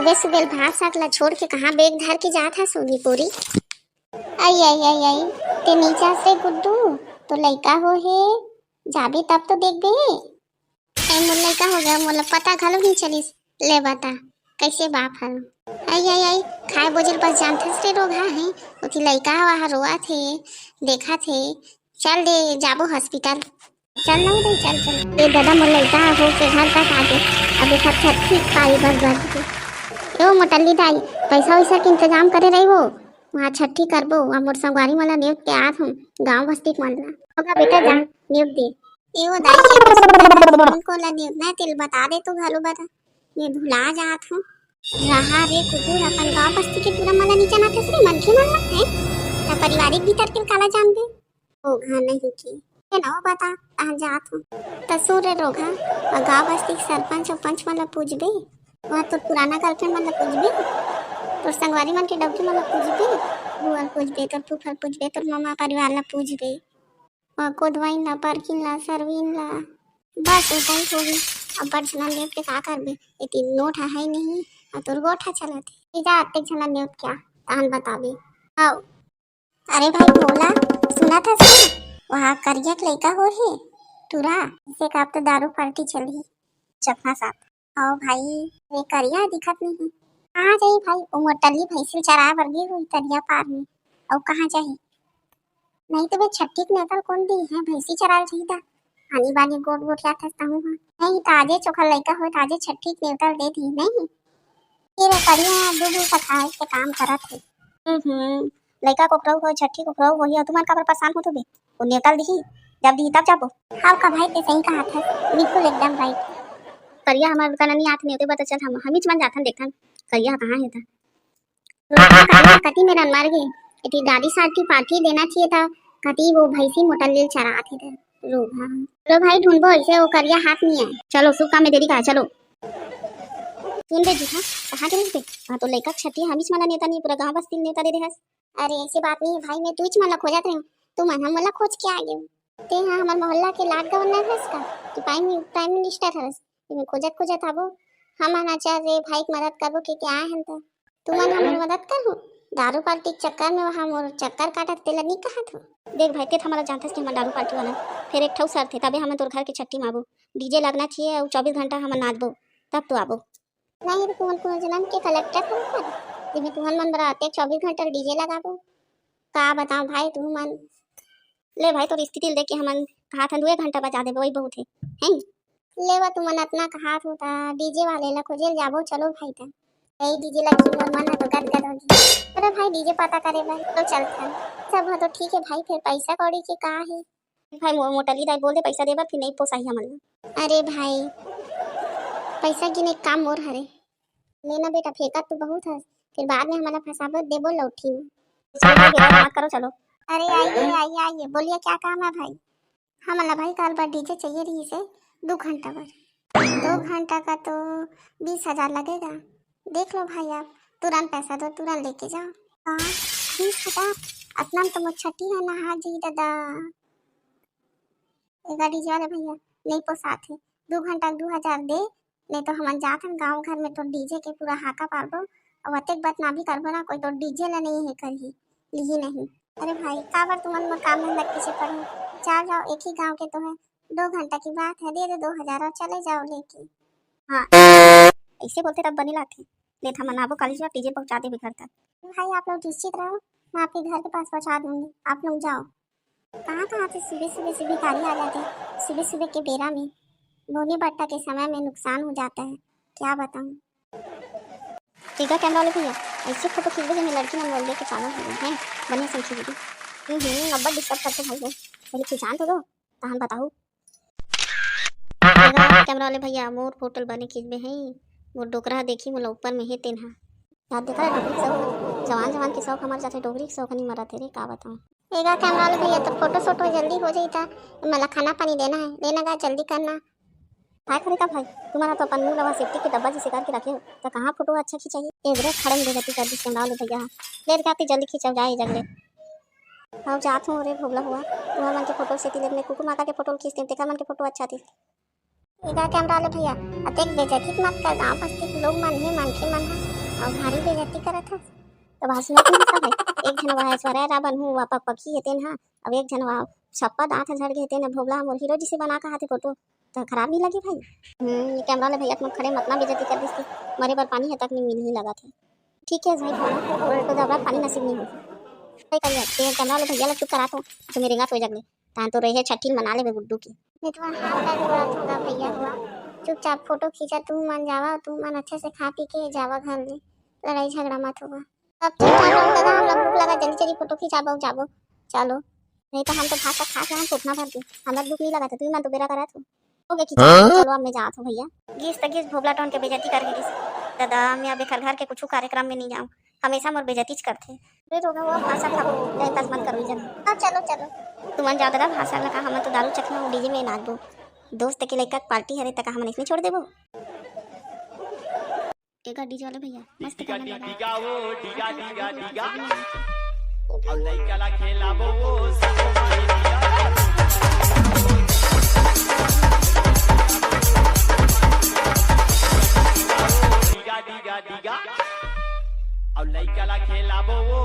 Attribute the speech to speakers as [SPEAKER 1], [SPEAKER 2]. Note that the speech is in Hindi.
[SPEAKER 1] सुबह सुबह भात साग ला छोड़ के कहाँ बैग धर के जात है सोनी पूरी। आई आई आई आई ते नीचा से गुड्डू तो लइका हो है जाबे तब तो देख बे। ए मोर लइका हो गया मोला पता घलो नहीं चलिस ले बता कैसे बाप हल। आई आई आई खाए बोझल बस जानथस रे रोगा है उठी लइका वहाँ रोआ थे देखा थे। चल दे जाबो हॉस्पिटल चल नहीं रे चल चल ए दादा मोर लइका हो के घर तक आ गए अबे सब ठीक पाई बस यो मोटल्ली दाई पैसा वैसा के इंतजाम करे रही वो वहाँ छठी करबो वहाँ मोर संगवारी मला नियुक्त के आत हूँ गांव बस्ती मंडला होगा बेटा जा नियुक्त दे यो दाई को ला नियुक्त ना तिल बता दे तू घलो बता मैं भुला जात हूँ रहा रे कुकुर अपन गांव बस्ती के पूरा मला नीचे ना थसरे मन के मन है ता पारिवारिक भीतर के काला जान दे ओ घा नहीं की ये ना बता कहां जात हूँ तसुर रोगा गांव बस्ती सरपंच और पंच मला पूछबे वहाँ तो पुराना गर्लफ्रेंड मतलब पूछबे तो संगवारी मन के डॉक्टर मतलब पूछबे बुआ पूछबे तो फूफर पूछबे तो मामा परिवार ला पूछबे और कोदवाइन ला पार्किंग ला सर्विन ला बस उताई होगी। अब बड़ छना नेट के का करबे इतनी नोट है नहीं और तोर गोठा चलत जा अत्ते छना नेट क्या तान बताबे। आओ अरे भाई बोला सुना था सर वहाँ करिया के लइका हो है तुरा इसे का तो दारू पार्टी चली चखना साथ आओ भाई ये करिया दिखत नहीं कहाँ जाई भाई वो मोटली भैंसी चरा वर्गी हुई तरिया पार में और कहाँ जाही नहीं तो वे छठी के नेतल कौन दी है भैंसी चरा रही था आनी बानी गोट गोट ला था हूँ नहीं ताजे चोखा लइका हो ताजे छठी के नेतल दे दी नहीं फिर करिया दूध का खाए के काम करत है लइका को प्रभु हो छठी को प्रभु वही तुम्हार का परेशान हो तो बे वो नेतल दी जब दी तब जाबो हाँ का भाई ते सही कहा था बिल्कुल एकदम राइट करिया हमारे दुकान नहीं आते नहीं होते बता चल हम ही मन जाथन देखथन करिया कहाँ है था कति मेरा मर गए इतनी दादी साथ की पार्टी देना चाहिए था कति वो भैंसी मोटल ले चरा थे रोगा चलो भाई ढूंढबो ऐसे वो करिया हाथ नहीं है चलो सुख काम में देरी का चलो सुन बे जूठा कहाँ के पे हाँ तो लइका छठी हम ही मला नेता नहीं पूरा गांव बस्ती नेता दे हस। अरे ऐसी बात नहीं भाई मैं तू मला खोजत रही तू मन हम मला खोज के आ गए ते हाँ हमारे मोहल्ला के लाड गवर्नर है इसका कि प्राइम मिनिस्टर है मैं खोजत आबो हम आचार्य भाई की मदद करबो के क्या है तो तुम हमारी मदद करो दारू पार्टी के चक्कर में वहाँ मोर चक्कर काटत तेला नहीं कहा था देख भाई ते हमारा जानता कि हम दारू पार्टी वाला फिर एक ठौ सर थे तबे हम तोर घर के छठी माबो डीजे लगना चाहिए और 24 घंटा हम नाचबो तब तो आबो नहीं रे तुमन को जन्म के कलेक्टर हम कर जिमे तुमन मन बराते 24 घंटा डीजे लगाबो का बताओ भाई तुम मन ले भाई तो स्थिति देख के हमन कहा था 2 घंटा बजा देबो वही बहुत है लेवा तुमन अपना कहा होता डीजे वाले ला खोजे जाबो चलो भाई था यही डीजे लगी मोर मन तो गदगद होगी अरे भाई डीजे पता करे भाई तो चलता सब तो ठीक है भाई फिर पैसा कौड़ी के का है भाई मोटली दाई बोल दे पैसा देबा फिर नहीं पोसाई हमन। अरे भाई पैसा की नहीं काम मोर हरे लेना बेटा फेंका तो बहुत है फिर बाद में हमारा फसाबत देबो लौठी में बात करो चलो। अरे आइए बोलिए क्या काम है भाई हमारा भाई कल बार डीजे चाहिए रही से 2 घंटा पर 2 घंटा का तो 20,000 लगेगा देख लो भाई आप तुरंत पैसा दो तुरंत लेके जाओ। हाँ 20,000 अपना तो मुझ छठी है ना हाँ जी दादा डीजे वाले भैया नहीं पोसाते 2 घंटा 2,000 दे नहीं तो हम जात हम गाँव घर में तो डीजे के पूरा हाका पारबो और अतेक बात ना भी करबो ना कोई तो डीजे ला नहीं है करी ली नहीं। अरे भाई का बार तुम काम में लग के पढ़ो चार जाओ एक ही गाँव के तो है 2 घंटा की बात है दे दे 2,000 और चले जाओ लेके। हाँ ऐसे बोलते तब बनी लाते ले था मनाबो कॉलेज में डीजे पहुंचा दे घर तक। भाई आप लोग निश्चित रहो मैं आपके घर के पास पहुंचा दूंगी आप लोग जाओ। कहाँ से सुबह से भिखारी आ जाते सुबह के बेरा में बोनी बट्टा के समय में नुकसान हो जाता है क्या बताऊँ। ठीक है कैमरा वाले भैया ऐसे फोटो खींच दे लड़की मन बोल दे के पागल हो गए हैं बढ़िया से खींच दी नब्बे डिस्टर्ब करते भाई वो पहले खिंचान तो दो तहन बताओ। कैमरा वाले भैया मोर फोटो बने खींचबे हैं मोर डोकरा देखी मोला ऊपर में है तेनहा याद देखा रे डोकरी सब जवान के शौक हमारे जाते डोकरी के शौक नहीं मरा तेरे का बताऊँ। एगा कैमरा वाले भैया तो फोटो जल्दी हो जाता मला खाना पानी देना है देना का जल्दी करना क्या करेगा भाई तुम्हारा तो अपन मुँह सेफ्टी के डब्बा जैसे करके रखे हो तो कहाँ फोटो अच्छा खिंचाइए एक खड़े में दे देती कर दी कैमरा वाले भैया ले जाती जल्दी खींचा जाए जगले हाँ जात हूँ रे भोगला हुआ तुम्हारा मन के फोटो से लेने कुकु माता के फोटो खींचते देखा मन के फोटो अच्छा थी। एगा कैमरा वाले भैया अतेक बेइज्जती मत कर गाँव बस्ती के लोग मन है मन के मन है और भारी बेइज्जती करत हस तो भाषण में सब है एक जन वह ऐश्वर्या राय बनहु वा पक्षी हेतेन हा अब एक जन वह छप्पा दांत झड़ गए हेतेन भोगला मोर हीरो जी से बना का हाथे फोटो तो खराब नहीं लगी भाई। ये कैमरा ले भैया तुम खड़े मत ना बेइज्जती कर दी मरे बार पानी है तक नहीं मिल ही लगा थे। ठीक है भाई खाना और तो दबरा पानी नसीब नहीं हो सही कर ते कैमरा ले भैया ला चुप करा तो मेरे गात हो जगले तान तो रहे छठी मना ले गुड्डू की मितवा हाथ पैर जोड़त होगा भैया हुआ चुपचाप फोटो खींचा तू मन जावा तू मन अच्छे से खा पी के जावा घर में लड़ाई झगड़ा मत होगा। अब चुपचाप रहो दादा हम लोग भूख लगा जल्दी जल्दी फोटो खिंचाबो जाबो चलो नहीं तो हम तो भात खा के हम फुटना भर दी हमरा भूख नहीं लगा था तू मन तो बेरा करा तू हो गया खिंचा चलो अब मैं जात हूं भैया गिस भोगला टोन के बेइज्जती करके गिस दादा मैं अब घर के कुछ कार्यक्रम में नहीं जाऊं हमेशा मोर बेइज्जती करते रे तो वो भाषा खाओ नहीं पास मत करो जन हां चलो चलो तू मन ज्यादा भाषा लगा हम तो दारू चखना डीजे में नाच दो दोस्त के लड़का पार्टी हरे तक हम इसमें छोड़ देबो एक डीजे वाले भैया मस्त गाना लगा वो डिगा डिगा डिगा और लइका ला खेलाबो वो सब मारे डिगा डिगा डिगा और लइका ला खेलाबो वो